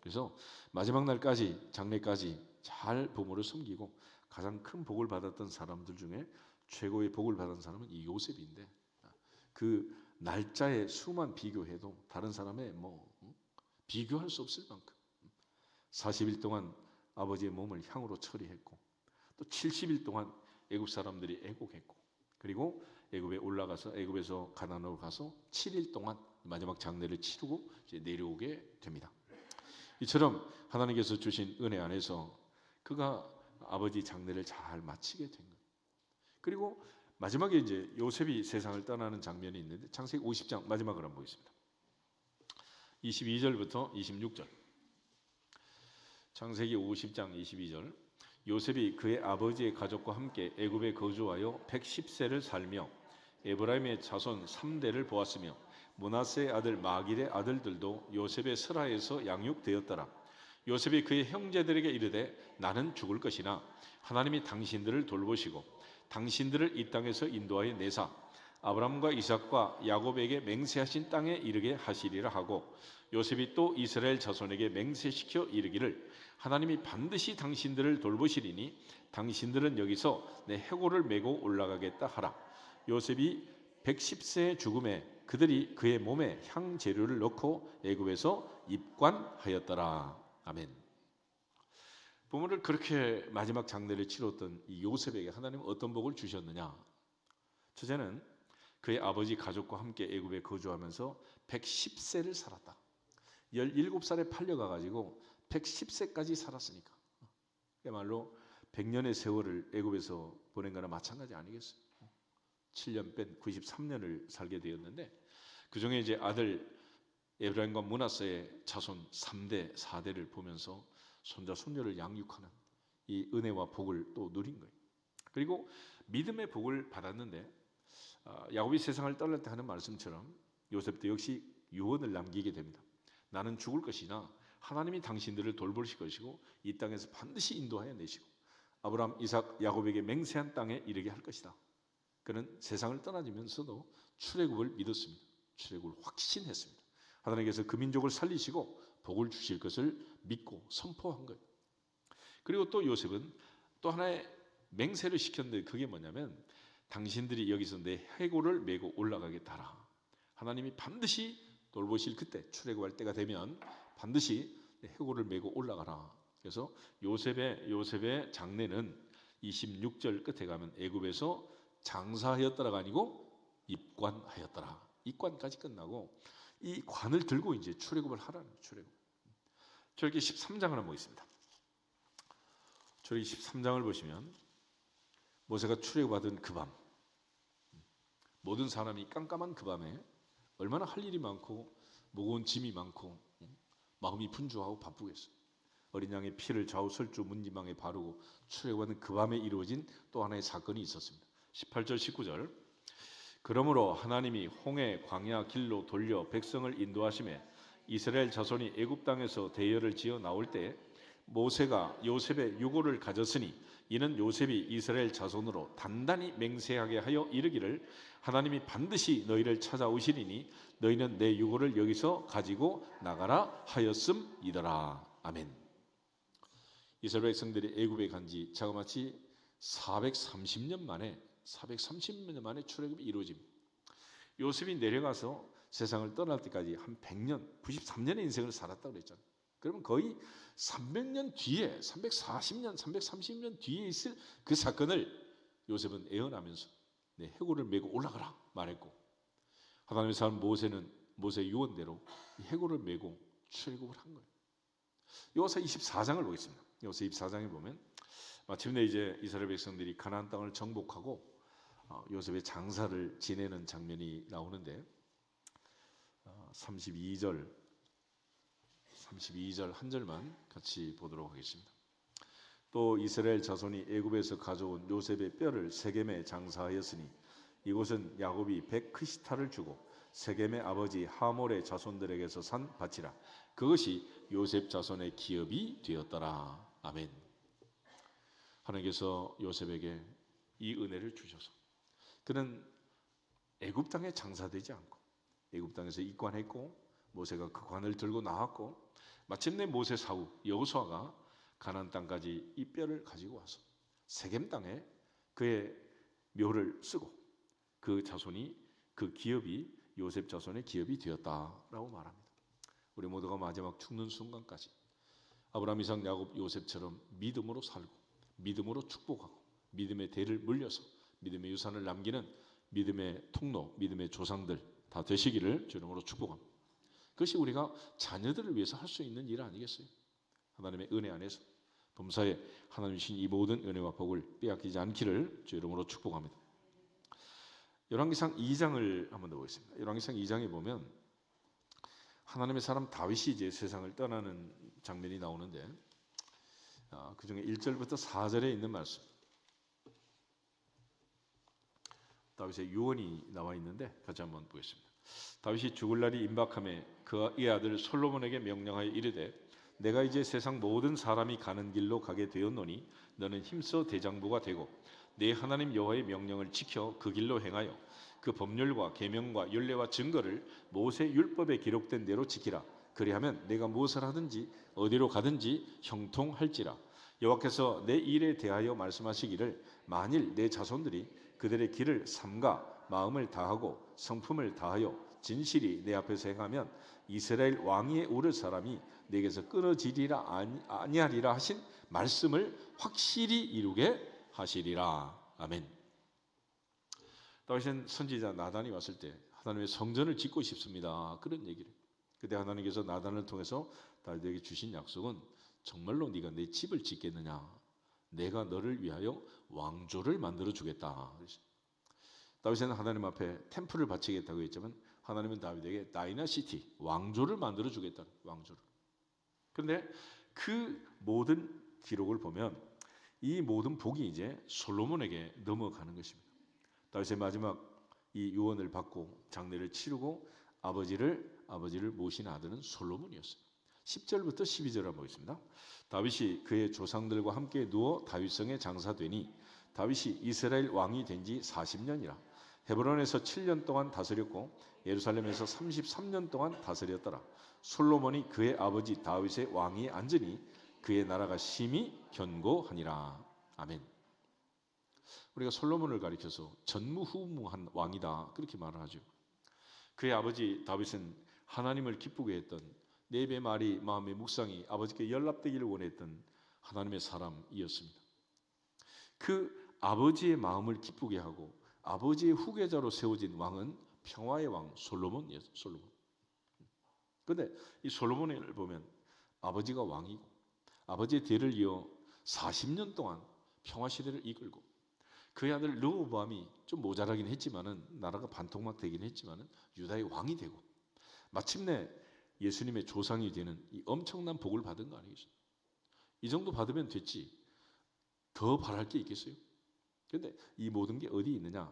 그래서 마지막 날까지 장래까지 잘 부모를 섬기고 가장 큰 복을 받았던 사람들 중에 최고의 복을 받은 사람은 이 요셉인데 그 날짜의 수만 비교해도 다른 사람의 비교할 수 없을 만큼 40일 동안 아버지의 몸을 향으로 처리했고 또 70일 동안 애굽 사람들이 애곡했고 그리고 애굽에 올라가서 애굽에서 가나안으로 가서 7일 동안 마지막 장례를 치르고 이제 내려오게 됩니다. 이처럼 하나님께서 주신 은혜 안에서 그가 아버지 장례를 잘 마치게 된 거예요. 그리고 마지막에 이제 요셉이 세상을 떠나는 장면이 있는데 창세기 50장 마지막을 한번 보겠습니다. 22절부터 26절. 창세기 50장 22절. 요셉이 그의 아버지의 가족과 함께 애굽에 거주하여 110세를 살며 에브라임의 자손 3대를 보았으며 므낫세의 아들 마길의 아들들도 요셉의 설하에서 양육되었더라. 요셉이 그의 형제들에게 이르되 나는 죽을 것이나 하나님이 당신들을 돌보시고 당신들을 이 땅에서 인도하여 내사 아브라함과 이삭과 야곱에게 맹세하신 땅에 이르게 하시리라 하고 요셉이 또 이스라엘 자손에게 맹세시켜 이르기를 하나님이 반드시 당신들을 돌보시리니 당신들은 여기서 내 해골을 메고 올라가겠다 하라. 요셉이 110세의 죽음에 그들이 그의 몸에 향재료를 넣고 애굽에서 입관하였더라. 아멘. 부모를 그렇게 마지막 장례를 치렀던 이 요셉에게 하나님은 어떤 복을 주셨느냐? 첫째는 그의 아버지 가족과 함께 애굽에 거주하면서 110세를 살았다. 17살에 팔려가가지고 110세까지 살았으니까 그야말로 100년의 세월을 애굽에서 보낸 거나 마찬가지 아니겠어요? 7년 뺀 93년을 살게 되었는데 그 중에 이제 아들 에브라임과 므낫세의 자손 3대, 4대를 보면서 손자, 손녀를 양육하는 이 은혜와 복을 또 누린 거예요. 그리고 믿음의 복을 받았는데 야곱이 세상을 떠날 때 하는 말씀처럼 요셉도 역시 유언을 남기게 됩니다. 나는 죽을 것이나 하나님이 당신들을 돌보실 것이고 이 땅에서 반드시 인도하여 내시고 아브라함, 이삭, 야곱에게 맹세한 땅에 이르게 할 것이다. 그는 세상을 떠나지면서도 출애굽을 믿었습니다. 출애굽을 확신했습니다. 하나님께서 그 민족을 살리시고 복을 주실 것을 믿고 선포한 거예요. 그리고 또 요셉은 또 하나의 맹세를 시켰는데 그게 뭐냐면 당신들이 여기서 내 해골을 메고 올라가겠다 하라. 하나님이 반드시 돌보실 그때 출애굽할 때가 되면 반드시 해골을 메고 올라가라. 그래서 요셉의 장례는 26절 끝에 가면 애굽에서 장사하였더라가 아니고 입관하였더라. 입관까지 끝나고 이 관을 들고 이제 출애굽을 하라는 거예요. 출애굽. 출애굽기 13장을 한번 보겠습니다. 출애굽기 13장을 보시면 모세가 출애굽하던 그 밤 모든 사람이 깜깜한 그 밤에 얼마나 할 일이 많고 무거운 짐이 많고 마음이 분주하고 바쁘겠어요. 어린 양의 피를 좌우 설주 문지방에 바르고 출애굽하는 그 밤에 이루어진 또 하나의 사건이 있었습니다. 18절 19절. 그러므로 하나님이 홍해 광야 길로 돌려 백성을 인도하심에 이스라엘 자손이 애굽 땅에서 대열을 지어 나올 때 모세가 요셉의 유고를 가졌으니 이는 요셉이 이스라엘 자손으로 단단히 맹세하게 하여 이르기를 하나님이 반드시 너희를 찾아오시리니 너희는 내 유고를 여기서 가지고 나가라 하였음이더라. 아멘. 이스라엘 백성들이 애굽에 간지 자그마치 430년 만에 출애굽이 이루어집니다. 요셉이 내려가서 세상을 떠날 때까지 한 100년, 93년의 인생을 살았다고 그랬잖아요. 그러면 거의 300년 뒤에, 340년, 330년 뒤에 있을 그 사건을 요셉은 예언하면서 내 해골을 메고 올라가라 말했고 하나님의 사람 모세는 모세의 유언대로 이 해골을 메고 출애굽을 한 거예요. 여호수아 24장을 보겠습니다. 여호수아 24장에 보면 마침내 이제 이스라엘 백성들이 가나안 땅을 정복하고 요셉의 장사를 지내는 장면이 나오는데 32절 한 절만 같이 보도록 하겠습니다. 또 이스라엘 자손이 애굽에서 가져온 요셉의 뼈를 세겜에 장사하였으니 이곳은 야곱이 백크시타를 주고 세겜의 아버지 하몰의 자손들에게서 산 밭이라. 그것이 요셉 자손의 기업이 되었더라. 아멘. 하나님께서 요셉에게 이 은혜를 주셔서 그는 애굽 땅에 장사되지 않고 애굽 땅에서 입관했고 모세가 그 관을 들고 나왔고 마침내 모세 사후 여호수아가 가나안 땅까지 이 뼈를 가지고 와서 세겜 땅에 그의 묘를 쓰고 그 자손이 그 기업이 요셉 자손의 기업이 되었다라고 말합니다. 우리 모두가 마지막 죽는 순간까지 아브라함, 이삭, 야곱, 요셉처럼 믿음으로 살고 믿음으로 축복하고 믿음의 대를 물려서 믿음의 유산을 남기는 믿음의 통로, 믿음의 조상들 다 되시기를 주님으로 축복합니다. 그것이 우리가 자녀들을 위해서 할 수 있는 일 아니겠어요? 하나님의 은혜 안에서 범사에 하나님 주신 이 모든 은혜와 복을 빼앗기지 않기를 주 이름으로 축복합니다. 열왕기상 2장을 한번 더 보겠습니다. 열왕기상 2장에 보면 하나님의 사람 다윗이 이제 세상을 떠나는 장면이 나오는데 그 중에 1절부터 4절에 있는 말씀, 다윗의 유언이 나와 있는데 같이 한번 보겠습니다. 다윗이 죽을 날이 임박함에 그의 아들 솔로몬에게 명령하여 이르되 내가 이제 세상 모든 사람이 가는 길로 가게 되었노니 너는 힘써 대장부가 되고 내 하나님 여호와의 명령을 지켜 그 길로 행하여 그 법률과 계명과 율례와 증거를 모세 율법에 기록된 대로 지키라. 그리하면 내가 무엇을 하든지 어디로 가든지 형통할지라. 여호와께서 내 일에 대하여 말씀하시기를 만일 내 자손들이 그들의 길을 삼가 마음을 다하고 성품을 다하여 진실이 내 앞에서 행하면 이스라엘 왕위에 오를 사람이 내게서 끊어지리라 아니하리라 하신 말씀을 확실히 이루게 하시리라. 아멘. 다윗은 선지자 나단이 왔을 때 하나님의 성전을 짓고 싶습니다. 그런 얘기를. 그때 하나님께서 나단을 통해서 다윗에게 주신 약속은 정말로 네가 내 집을 짓겠느냐? 내가 너를 위하여 왕조를 만들어 주겠다. 다윗은 하나님 앞에 템플을 바치겠다고 했지만 하나님은 다윗에게 다이너시티, 왕조를 만들어 주겠다. 왕조를. 그런데 그 모든 기록을 보면 이 모든 복이 이제 솔로몬에게 넘어가는 것입니다. 다윗의 마지막 이 유언을 받고 장례를 치르고 아버지를 모신 아들은 솔로몬이었어요. 10절부터 12절 한번 보겠습니다. 다윗이 그의 조상들과 함께 누워 다윗성에 장사되니 다윗이 이스라엘 왕이 된 지 40년이라. 헤브론에서 7년 동안 다스렸고 예루살렘에서 33년 동안 다스렸더라. 솔로몬이 그의 아버지 다윗의 왕위에 앉으니 그의 나라가 심히 견고하니라. 아멘. 우리가 솔로몬을 가리켜서 전무후무한 왕이다 그렇게 말을 하죠. 그의 아버지 다윗은 하나님을 기쁘게 했던 네 배 말이 마음의 묵상이 아버지께 연락되기를 원했던 하나님의 사람이었습니다. 그 아버지의 마음을 기쁘게 하고 아버지의 후계자로 세워진 왕은 평화의 왕 솔로몬이었어요. 솔로몬. 그런데 이 솔로몬을 보면 아버지가 왕이고 아버지의 뒤를 이어 40년 동안 평화 시대를 이끌고 그의 아들 르호보암이 좀 모자라긴 했지만은 나라가 반토막 되긴 했지만은 유다의 왕이 되고 마침내 예수님의 조상이 되는 이 엄청난 복을 받은 거 아니겠어요? 이 정도 받으면 됐지. 더 바랄 게 있겠어요? 그런데 이 모든 게 어디 있느냐?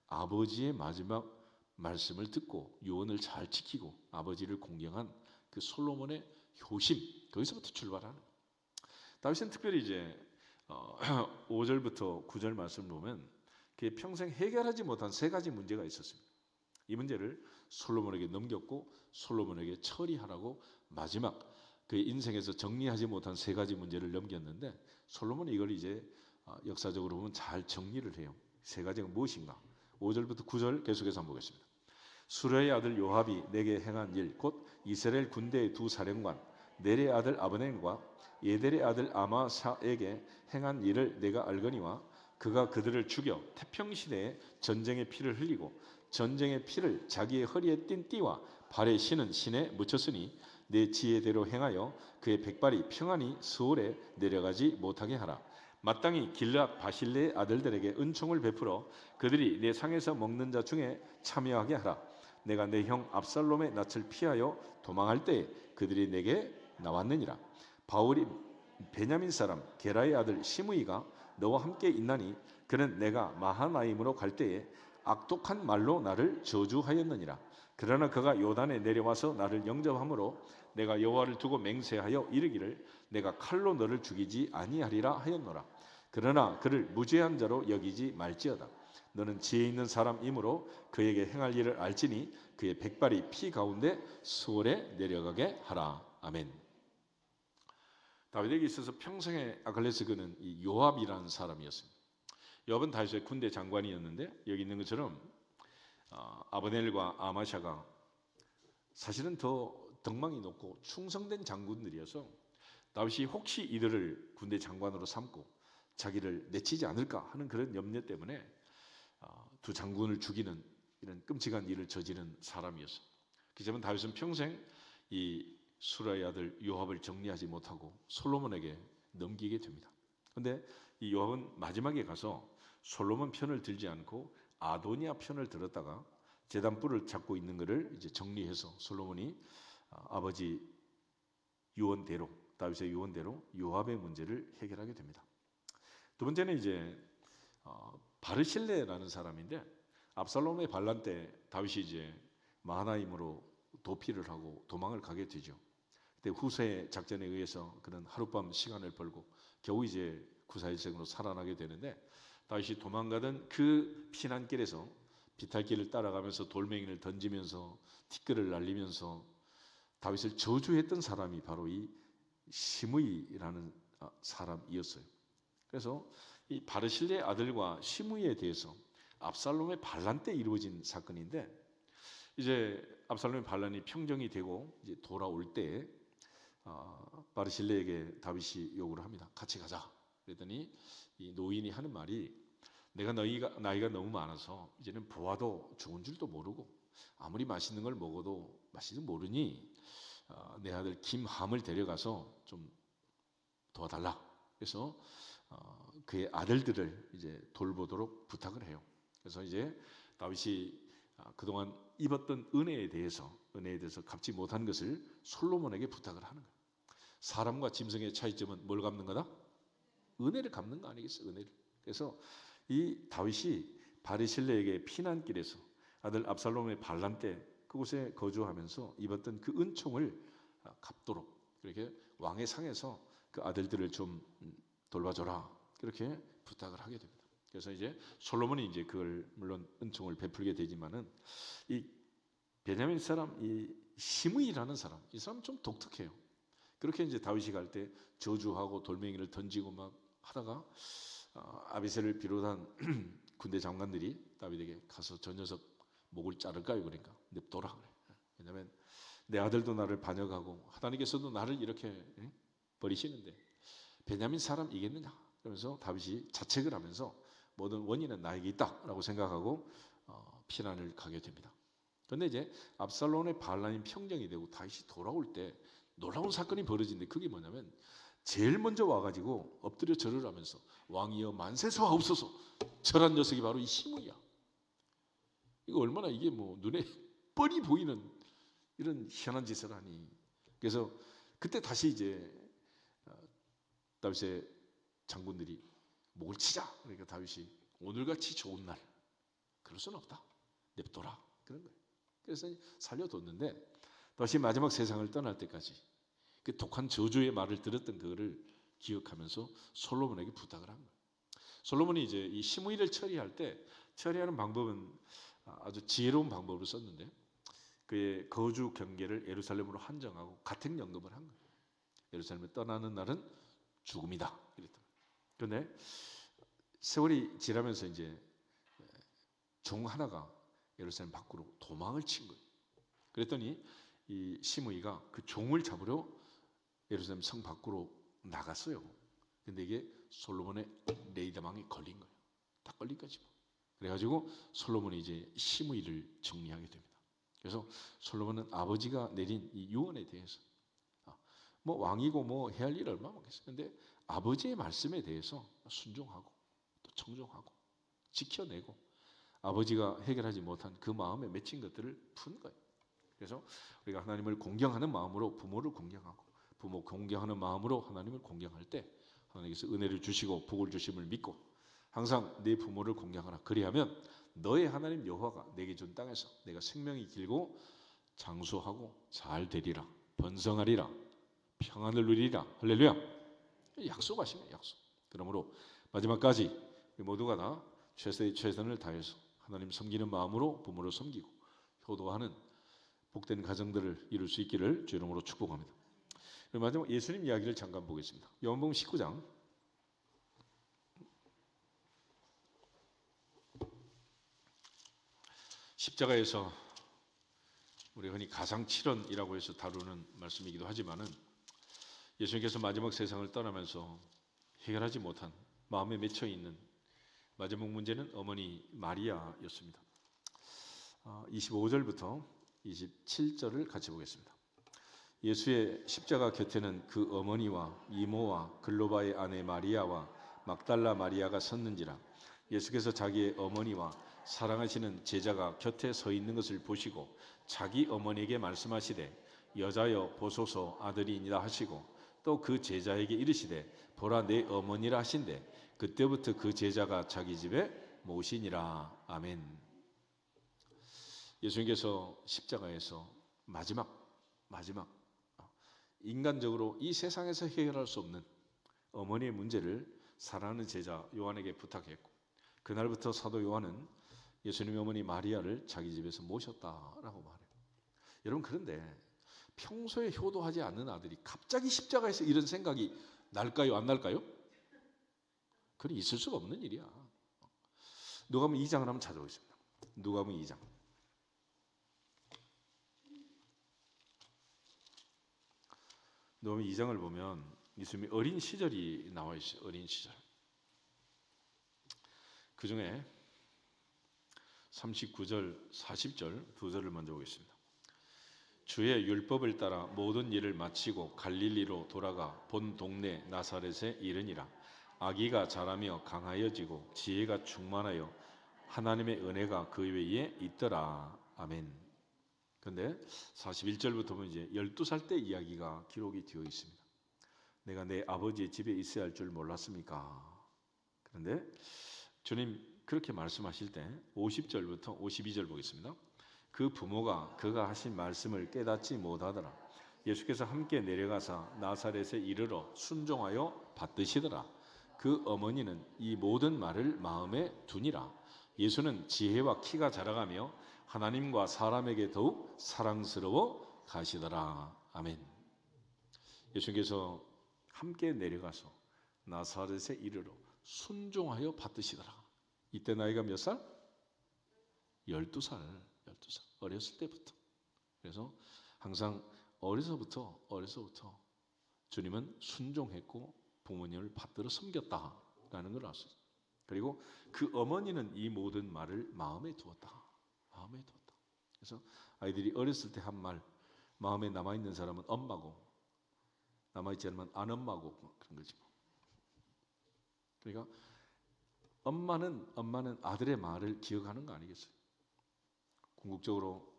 아버지의 마지막 말씀을 듣고 유언을 잘 지키고 아버지를 공경한 그 솔로몬의 효심, 거기서부터 출발하는 거예요. 다윗은 특별히 이제 5절부터 9절 말씀을 보면 그의 평생 해결하지 못한 세 가지 문제가 있었습니다. 이 문제를 솔로몬에게 넘겼고 솔로몬에게 처리하라고 마지막 그의 인생에서 정리하지 못한 세 가지 문제를 넘겼는데 솔로몬이 이걸 이제 역사적으로 보면 잘 정리를 해요. 세 가지가 무엇인가? 5절부터 9절 계속해서 한번 보겠습니다. 수레의 아들 요압이 내게 행한 일, 곧 이스라엘 군대의 두 사령관 넬의 아들 아브넬과 예델의 아들 아마사에게 행한 일을 내가 알거니와 그가 그들을 죽여 태평시대에 전쟁의 피를 흘리고 전쟁의 피를 자기의 허리에 띤 띠와 발에 신은 신에 묻혔으니 내 지혜대로 행하여 그의 백발이 평안히 스올에 내려가지 못하게 하라. 마땅히 길앗 바실레의 아들들에게 은총을 베풀어 그들이 내 상에서 먹는 자 중에 참여하게 하라. 내가 내 형 압살롬의 낯을 피하여 도망할 때에 그들이 내게 나왔느니라. 바울이 베냐민 사람 게라의 아들 시므이가 너와 함께 있나니 그는 내가 마하나임으로 갈 때에 악독한 말로 나를 저주하였느니라. 그러나 그가 요단에 내려와서 나를 영접함으로 내가 여호와를 두고 맹세하여 이르기를 내가 칼로 너를 죽이지 아니하리라 하였노라. 그러나 그를 무죄한 자로 여기지 말지어다. 너는 지혜 있는 사람이므로 그에게 행할 일을 알지니 그의 백발이 피 가운데 수월에 내려가게 하라. 아멘. 다윗에게 있어서 평생의 아킬레스 건은 이 요압이라는 사람이었습니다. 요압은 다윗의 군대 장관이었는데 여기 있는 것처럼 아브넬과 아마샤가 사실은 더 덕망이 높고 충성된 장군들이어서 다윗이 혹시 이들을 군대 장관으로 삼고 자기를 내치지 않을까 하는 그런 염려 때문에 두 장군을 죽이는 이런 끔찍한 일을 저지른 사람이었어요. 그렇지만 다윗은 평생 이 수라의 아들 요압을 정리하지 못하고 솔로몬에게 넘기게 됩니다. 그런데 이 요압은 마지막에 가서 솔로몬 편을 들지 않고 아도니아 편을 들었다가 제단불을 잡고 있는 것을 이제 정리해서 솔로몬이 아버지 유언대로, 다윗의 유언대로 요압의 문제를 해결하게 됩니다. 두 번째는 이제 바르실레라는 사람인데, 압살롬의 반란 때 다윗이 이제 마하나임으로 도피를 하고 도망을 가게 되죠. 그때 후세 작전에 의해서 그는 하룻밤 시간을 벌고 겨우 이제 구사일생으로 살아나게 되는데, 다윗이 도망가던 그 피난길에서 비탈길을 따라가면서 돌멩이를 던지면서 티끌을 날리면서 다윗을 저주했던 사람이 바로 이 시므이라는 사람이었어요. 그래서 이 바르실레의 아들과 시므이에 대해서 압살롬의 반란 때 이루어진 사건인데, 이제 압살롬의 반란이 평정이 되고 이제 돌아올 때 바르실레에게 다윗이 요구를 합니다. 같이 가자. 그랬더니 이 노인이 하는 말이, 내가 나이가 너무 많아서 이제는 보아도 좋은 줄도 모르고 아무리 맛있는 걸 먹어도 맛있는 모르니 내 아들 김함을 데려가서 좀 도와달라. 그래서 그의 아들들을 이제 돌보도록 부탁을 해요. 그래서 이제 다윗이 그동안 입었던 은혜에 대해서 갚지 못한 것을 솔로몬에게 부탁을 하는 거예요. 사람과 짐승의 차이점은 뭘 갚는 거다? 은혜를 갚는 거 아니겠어요? 은혜를. 그래서 이 다윗이 바르실레에게 피난길에서 아들 압살롬의 반란 때 그곳에 거주하면서 입었던 그 은총을 갚도록 그렇게 왕의 상에서 그 아들들을 좀 돌봐줘라, 그렇게 부탁을 하게 됩니다. 그래서 이제 솔로몬이 이제 그걸 물론 은총을 베풀게 되지만은 이 베냐민 사람 이 시므이라는 사람, 이 사람 좀 독특해요. 그렇게 이제 다윗이 갈 때 저주하고 돌멩이를 던지고 막 하다가 아비새를 비롯한 군대 장관들이 다윗에게 가서 저 녀석 목을 자를까요? 그러니까 냅둬라 그래. 왜냐하면 내 아들도 나를 반역하고 하나님께서도 나를 이렇게 버리시는데 베냐민 사람 이겠느냐? 그러면서 다윗이 자책을 하면서 모든 원인은 나에게 있다라고 생각하고 피난을 가게 됩니다. 그런데 이제 압살롬의 반란이 평정이 되고 다윗이 돌아올 때 놀라운 사건이 벌어지는데, 그게 뭐냐면 제일 먼저 와가지고 엎드려 절을 하면서 왕이여 만세소하옵소서, 절한 녀석이 바로 이 시므이야. 이거 얼마나 이게 뭐 눈에 뻔히 보이는 이런 희한한 짓을 하니. 그래서 그때 다시 이제 다윗의 장군들이 목을 치자. 그러니까 다윗이 오늘같이 좋은 날 그럴 수는 없다, 냅둬라, 그런 거예요. 그래서 살려뒀는데 다시 마지막 세상을 떠날 때까지 그 독한 저주의 말을 들었던 그거를 기억하면서 솔로몬에게 부탁을 한 거예요. 솔로몬이 이제 이 시므이를 처리하는 방법은 아주 지혜로운 방법을 썼는데, 그의 거주 경계를 예루살렘으로 한정하고 가택연금을 한 거예요. 예루살렘을 떠나는 날은 죽음이다 이랬던 거예요. 그런데 세월이 지나면서 이제 종 하나가 예루살렘 밖으로 도망을 친 거예요. 그랬더니 이 시므이가 그 종을 잡으러 예루살렘 성 밖으로 나갔어요. 근데 이게 솔로몬의 레이더망에 걸린 거예요. 다 걸린 거지 뭐. 그래가지고 솔로몬이 이제 시므이를 정리하게 됩니다. 그래서 솔로몬은 아버지가 내린 이 유언에 대해서 뭐 왕이고 뭐 해야 할 일 얼마 많겠어요. 근데 아버지의 말씀에 대해서 순종하고 또 청종하고 지켜내고 아버지가 해결하지 못한 그 마음에 맺힌 것들을 푼 거예요. 그래서 우리가 하나님을 공경하는 마음으로 부모를 공경하고 부모 공경하는 마음으로 하나님을 공경할 때 하나님께서 은혜를 주시고 복을 주심을 믿고 항상 내 부모를 공경하라. 그리하면 너의 하나님 여호와가 내게 준 땅에서 내가 생명이 길고 장수하고 잘 되리라, 번성하리라, 평안을 누리리라. 할렐루야. 약속하시네, 약속. 그러므로 마지막까지 우리 모두가 다 최선의 최선을 다해서 하나님 섬기는 마음으로 부모를 섬기고 효도하는 복된 가정들을 이룰 수 있기를 주 이름으로 축복합니다. 마지막 예수님 이야기를 잠깐 보겠습니다. 요한복음 19장 십자가에서 우리 흔히 가상칠언이라고 해서 다루는 말씀이기도 하지만은 예수님께서 마지막 세상을 떠나면서 해결하지 못한 마음에 맺혀 있는 마지막 문제는 어머니 마리아였습니다. 25절부터 27절을 같이 보겠습니다. 예수의 십자가 곁에는 그 어머니와 이모와 글로바의 아내 마리아와 막달라 마리아가 섰는지라. 예수께서 자기의 어머니와 사랑하시는 제자가 곁에 서 있는 것을 보시고 자기 어머니에게 말씀하시되 여자여 보소서 아들이니라 하시고 또 그 제자에게 이르시되 보라 내 어머니라 하신대 그때부터 그 제자가 자기 집에 모시니라. 아멘. 예수님께서 십자가에서 마지막 인간적으로 이 세상에서 해결할 수 없는 어머니의 문제를 사랑하는 제자 요한에게 부탁했고 그날부터 사도 요한은 예수님의 어머니 마리아를 자기 집에서 모셨다라고 말해요. 여러분, 그런데 평소에 효도하지 않는 아들이 갑자기 십자가에서 이런 생각이 날까요? 안 날까요? 그건 있을 수가 없는 일이야. 누가복음 2장을 한번 찾아보겠습니다. 누가복음 2장. 누가복음 2장을 보면 예수님이 어린 시절이 나와 있어요. 어린 시절. 그 중에 39절, 40절 두 절을 먼저 보겠습니다. 주의 율법을 따라 모든 일을 마치고 갈릴리로 돌아가 본 동네 나사렛에 이르니라. 아기가 자라며 강하여지고 지혜가 충만하여 하나님의 은혜가 그 위에 있더라. 아멘. 그런데 41절부터 보면 이제 12살 때 이야기가 기록이 되어 있습니다. 내가 내 아버지의 집에 있어야 할 줄 몰랐습니까? 그런데 주님 그렇게 말씀하실 때 50절부터 52절 보겠습니다. 그 부모가 그가 하신 말씀을 깨닫지 못하더라. 예수께서 함께 내려가사 나사렛에 이르러 순종하여 받드시더라. 그 어머니는 이 모든 말을 마음에 두니라. 예수는 지혜와 키가 자라가며 하나님과 사람에게 더욱 사랑스러워 가시더라. 아멘. 예수께서 함께 내려가서 나사렛에 이르러 순종하여 받드시더라. 이때 나이가 몇 살? 12살. 어렸을 때부터. 그래서 항상 어려서부터 주님은 순종했고 부모님을 받들어 섬겼다라는 걸 알았어요. 그리고 그 어머니는 이 모든 말을 마음에 두었다. 그래서 아이들이 어렸을 때 한 말, 마음에 남아있는 사람은 엄마고 남아있지 않으면 안 엄마고 그런 거지. 그러니까 엄마는 아들의 말을 기억하는 거 아니겠어요? 궁극적으로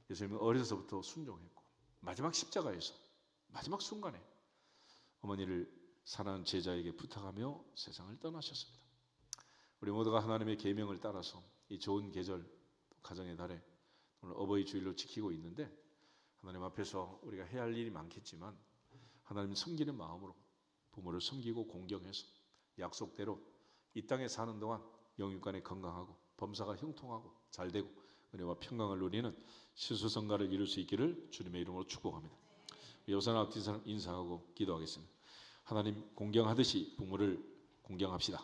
예수님은 어려서부터 순종했고 마지막 십자가에서 마지막 순간에 어머니를 사랑하는 제자에게 부탁하며 세상을 떠나셨습니다. 우리 모두가 하나님의 계명을 따라서 이 좋은 계절 가정의 달에 오늘 어버이 주일로 지키고 있는데 하나님 앞에서 우리가 해야 할 일이 많겠지만 하나님 섬기는 마음으로 부모를 섬기고 공경해서 약속대로 이 땅에 사는 동안 영육간에 건강하고 범사가 형통하고 잘되고 은혜와 평강을 누리는 시수성가를 이룰 수 있기를 주님의 이름으로 축복합니다. 여호사나 앞뒤 사람 인사하고 기도하겠습니다. 하나님 공경하듯이 부모를 공경합시다.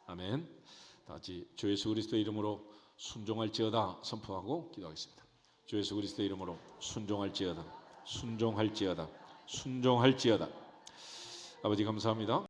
아멘. 다 같이 주 예수 그리스도의 이름으로 순종할지어다 선포하고 기도하겠습니다. 주 예수 그리스도의 이름으로 순종할지어다. 아버지 감사합니다.